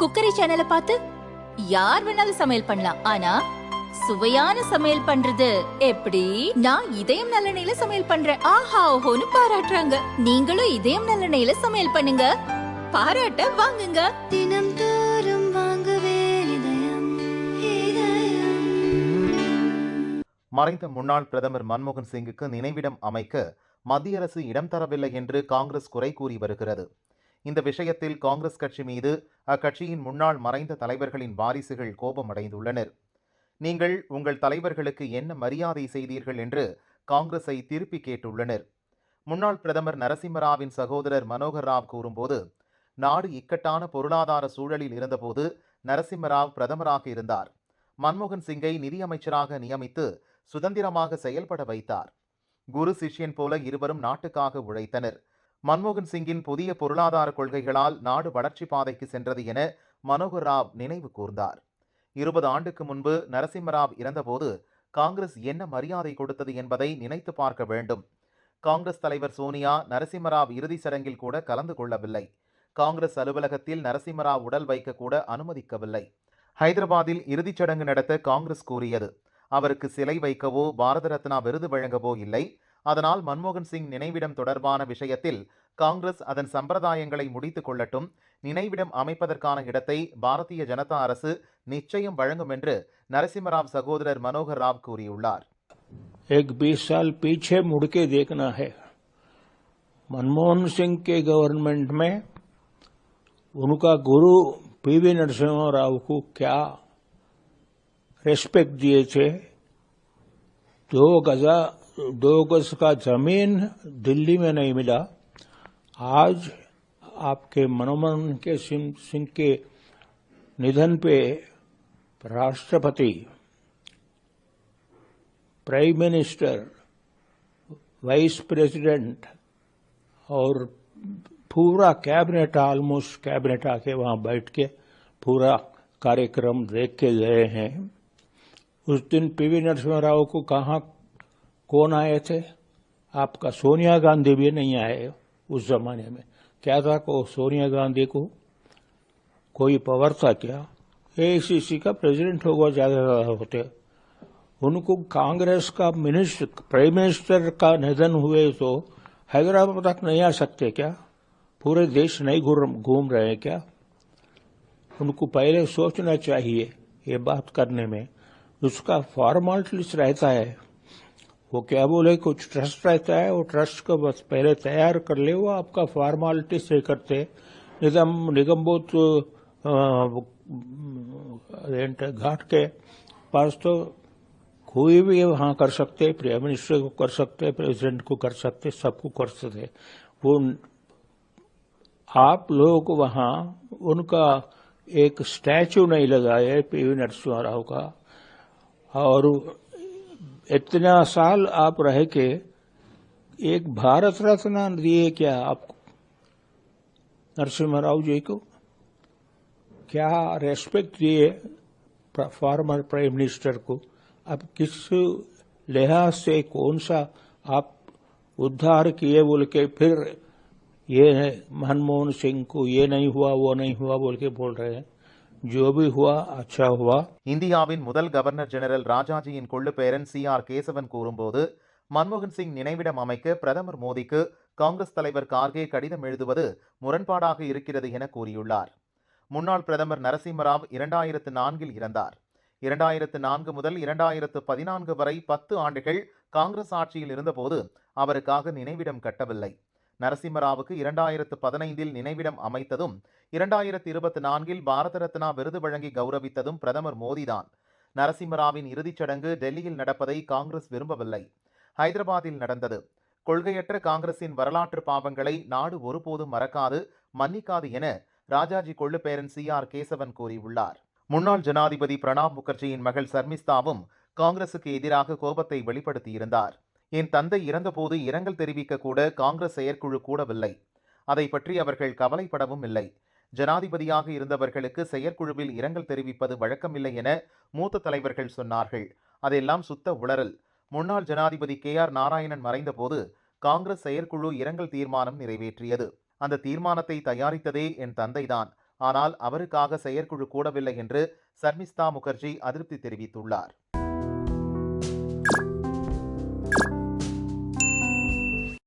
Cookery சேனலை பார்த்து யார் வேணாலும் சமையல் பண்ணலாம். ஆனா சுவையான சமையல் பண்றது எப்படி? நான் இதயம் நல்லெண்ணெயில சமையல் பண்றேன். ஆஹா ஓஹோன்னு பாராட்டுறாங்க. நீங்களும் இதயம் நல்லெண்ணெயில சமையல் பண்ணுங்க, பாராட்ட வாங்குங்க. தினம் தோறும் வாங்குவே இதயம் இதயம். மறைந்த முன்னாள் பிரதமர் மன்மோகன் சிங்குக்கு நினைவிடம் அமைக்க மத்திய அரசு இடம் தரவில்லை என்று காங்கிரஸ் குறை கூறி வருகிறது. இந்த விஷயத்தில் காங்கிரஸ் கட்சி மீது அக்கட்சியின் முன்னாள் மறைந்த தலைவர்களின் வாரிசுகள் கோபமடைந்துள்ளனர். நீங்கள் உங்கள் தலைவர்களுக்கு என்ன மரியாதை செய்தீர்கள் என்று காங்கிரஸை திருப்பி கேட்டுள்ளனர். முன்னாள் பிரதமர் நரசிம்மராவின் சகோதரர் மனோகர் ராவ் கூறும்போது, நாடு இக்கட்டான பொருளாதார சூழலில் இருந்தபோது நரசிம்மராவ் பிரதமராக இருந்தார். மன்மோகன் சிங்கை நிதியமைச்சராக நியமித்து சுதந்திரமாக செயல்பட வைத்தார். குரு சிஷ்யன் போல இருவரும் நாட்டுக்காக உழைத்தனர். மன்மோகன் சிங்கின் புதிய பொருளாதார கொள்கைகளால் நாடு வளர்ச்சி பாதைக்கு சென்றது என மனோகர் ராவ் நினைவு கூர்ந்தார். 20 ஆண்டுக்கு முன்பு நரசிம்மராவ் இறந்தபோது காங்கிரஸ் என்ன மரியாதை கொடுத்தது என்பதை நினைத்து பார்க்க வேண்டும். காங்கிரஸ் தலைவர் சோனியா நரசிம்மராவ் இறுதிச் சடங்கில் கூட கலந்து கொள்ளவில்லை. காங்கிரஸ் அலுவலகத்தில் நரசிம்மராவ் உடல் வைக்க கூட அனுமதிக்கவில்லை. ஹைதராபாத்தில் இறுதிச் சடங்கு நடத்த காங்கிரஸ் கூறியது. அவருக்கு சிலை வைக்கவோ பாரத ரத்னா விருது வழங்கவோ இல்லை. அதனால் மன்மோகன் சிங் நினைவிடம் தொடர்பான விஷயத்தில் காங்கிரஸ் அதன் சம்பிரதாயங்களை முடித்துக் கொள்ளட்டும், நினைவிடம் அமைப்பதற்கான இடத்தை பாரதிய ஜனதா அரசு நிச்சயம் வழங்கும் என்று நரசிம்மராவ் சகோதரர் மனோகர் ராவ் கூறியுள்ளார். एक 20 साल पीछे मुड़ के देखना है। मनमोहन सिंह के गवर्नमेंट में उनका गुरु पीवी नरसिम्हा राव को क्या रेस्पेक्ट दिए थे। 2 गज का जमीन दिल्ली में नहीं मिला। आज आपके मनमोहन के सिंह के निधन पे राष्ट्रपति, प्राइम मिनिस्टर, वाइस प्रेसिडेंट और पूरा कैबिनेट, ऑलमोस्ट कैबिनेट आके वहां बैठ के पूरा कार्यक्रम देख के गए हैं। उस दिन पीवी नरसिम्हा राव को कहाँ कौन आए थे? आपका सोनिया गांधी भी नहीं आए। उस जमाने में क्या था को सोनिया गांधी को कोई पावर था क्या? एआईसीसी का प्रेसिडेंट होगा ज्यादा होते। उनको कांग्रेस का प्राइम मिनिस्टर का निधन हुए तो हैदराबाद तक नहीं आ सकते क्या? पूरे देश नहीं घूम रहे हैं क्या? उनको पहले सोचना चाहिए ये बात करने में। उसका फॉर्मेलिटीज रहता है। वो क्या बोले, कुछ ट्रस्ट रहता है, वो ट्रस्ट को बस पहले तैयार कर ले, वो आपका फॉर्मेलिटी से करते। निगमबोध घाट के पास तो कोई भी वहां कर सकते, प्राइम मिनिस्टर को कर सकते, प्रेसिडेंट को कर सकते, सबको कर सकते। वो आप लोग वहां उनका एक स्टैचू नहीं लगाए पीवी नरसिम्हा राव का। और इतना साल आप रह के एक भारत रत्न दिए क्या आपको नरसिम्हा राव जी को? क्या रेस्पेक्ट दिए फॉर्मर प्राइम मिनिस्टर को? अब किस लिहाज से कौन सा आप उद्धार किए बोल के फिर ये मनमोहन सिंह को ये नहीं हुआ वो नहीं हुआ बोल के बोल रहे हैं। जो भी हुआ अच्छा हुआ. இந்தியாவின் முதல் கவர்னர் ஜெனரல் ராஜாஜியின் கொள்ளு பேரன் CR கேசவன் கூறும்போது, மன்மோகன் சிங் நினைவிடம் அமைக்க பிரதமர் மோடிக்கு காங்கிரஸ் தலைவர் கார்கே கடிதம் எழுதுவது முரண்பாடாக இருக்கிறது என கூறியுள்ளார். முன்னாள் பிரதமர் நரசிம்மராவ் 2004இல் இறந்தார். 2004 முதல் 2014 வரை 10 ஆண்டுகள் காங்கிரஸ் ஆட்சியில் இருந்தபோது அவருக்காக நினைவிடம் கட்டவில்லை. நரசிம்மராவுக்கு 2015இல் நினைவிடம் அமைத்ததும் 2024இல் பாரத ரத்னா விருது வழங்கி கௌரவித்ததும் பிரதமர் மோடிதான். நரசிம்மராவின் இறுதிச் சடங்கு டெல்லியில் நடப்பதை காங்கிரஸ் விரும்பவில்லை. ஹைதராபாத்தில் நடந்தது. கொள்கையற்ற காங்கிரசின் வரலாற்று பாவங்களை நாடு ஒருபோதும் மறக்காது, மன்னிக்காது என ராஜாஜி கொள்ளு பேரன் CR கேசவன் கூறியுள்ளார். முன்னாள் ஜனாதிபதி பிரணாப் முகர்ஜியின் மகள் சர்மிஸ்தாவும் காங்கிரசுக்கு எதிராக கோபத்தை வெளிப்படுத்தியிருந்தார். என் தந்தை இறந்தபோது இரங்கல் தெரிவிக்க கூட காங்கிரஸ் செயற்குழு கூடவில்லை. அதை பற்றி அவர்கள் கவலைப்படவும் இல்லை. ஜனாதிபதியாக இருந்தவர்களுக்கு செயற்குழுவில் இரங்கல் தெரிவிப்பது வழக்கமில்லை என மூத்த தலைவர்கள் சொன்னார்கள். அதெல்லாம் சுத்த உளறல். முன்னாள் ஜனாதிபதி KR நாராயணன் மறைந்தபோது காங்கிரஸ் செயற்குழு இரங்கல் தீர்மானம் நிறைவேற்றியது. அந்த தீர்மானத்தை தயாரித்ததே என் தந்தைதான். ஆனால் அவருக்காக செயற்குழு கூடவில்லை என்று சர்மிஸ்தா முகர்ஜி அதிருப்தி தெரிவித்துள்ளார்.